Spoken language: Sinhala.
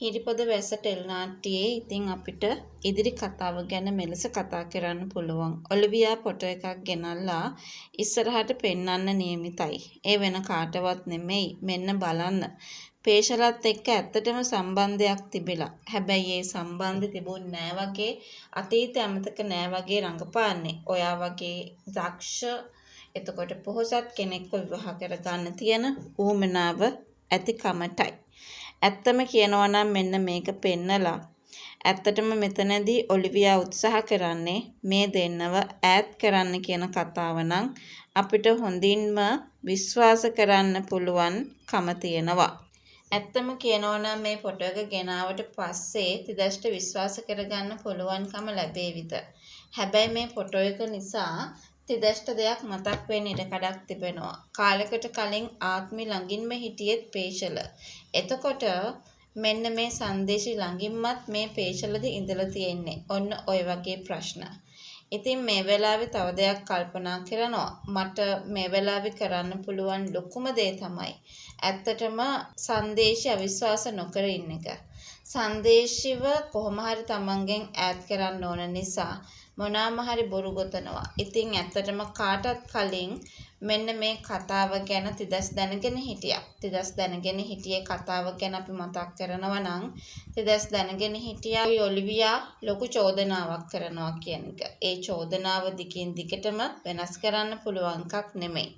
හිරිපොද වැස්ස ටෙලිනාට්‍යයේ ඉතින් අපිට ඉදිරි කතාව ගැන මෙලෙස කතා කරන්න පුළුවන්. ඔලිවියා ෆොටෝ එකක් ගෙනල්ලා ඉස්සරහට පෙන්වන්න නියමිතයි. ඒ වෙන කාටවත් නෙමෙයි. මෙන්න බලන්න. පේෂලත් එක්ක ඇත්තටම සම්බන්ධයක් තිබිලා. හැබැයි ඒ සම්බන්ධය තිබුණ නෑ වගේ අතීතය අමතක නෑ වගේ රඟපාන්නේ. ඔයා වගේ දක්ෂ එතකොට පොහොසත් කෙනෙක්ව විවාහ කරගන්න තියෙන ඌමනාව ඇති කමටයි. ඇත්තම කියනවා නම් මෙන්න මේක පෙන්නලා ඇත්තටම මෙතනදී ඔලිවියා උත්සාහ කරන්නේ මේ දෙන්නව ඈත් කරන්න කියන කතාව නම් අපිට හොඳින්ම විශ්වාස කරන්න පුළුවන් කම තියෙනවා. ඇත්තම කියනවා නම් මේ ෆොටෝ එක ගෙනාවට පස්සේ තිදෂ්ට විශ්වාස කරගන්න පුළුවන්කම ලැබේවිද? හැබැයි මේ ෆොටෝ එක නිසා තිදෂ්ට දෙයක් මතක් වෙන්න ඉඩ කඩක් තිබෙනවා. කාලෙකට කලින් ආත්මි ළඟින්ම හිටියෙත් පේෂල. එතකොට මෙන්න මේ සංදේශي ළඟින්මත් මේ පේෂලද ඉඳලා තියෙන්නේ. ඔන්න ඔය වගේ ප්‍රශ්න. ඉතින් මේ වෙලාවේ තව දෙයක් කල්පනා කරනවා. මට මේ වෙලාවේ කරන්න පුළුවන් ලොකුම දේ තමයි ඇත්තටම සංදේශي අවිශ්වාස නොකර ඉන්න එක. සංදේශිව කොහොම හරි තමන්ගෙන් ඈත් කරන්න ඕන නිසා මොනවාම හරි බොරු ගොතනවා. ඉතින් ඇත්තටම කාටත් කලින් මෙන්න මේ කතාව ගැන තිදස් දැනගෙන හිටියා. තිදස් දැනගෙන හිටියේ කතාව ගැන අපි මතක් කරනවා නම් තිදස් දැනගෙන හිටියා ඔලිවියා ලොකු චෝදනාවක් කරනවා කියන එක. ඒ චෝදනාව දිගින් දිගටම වෙනස් කරන්න පුළුවන් එකක් නෙමෙයි.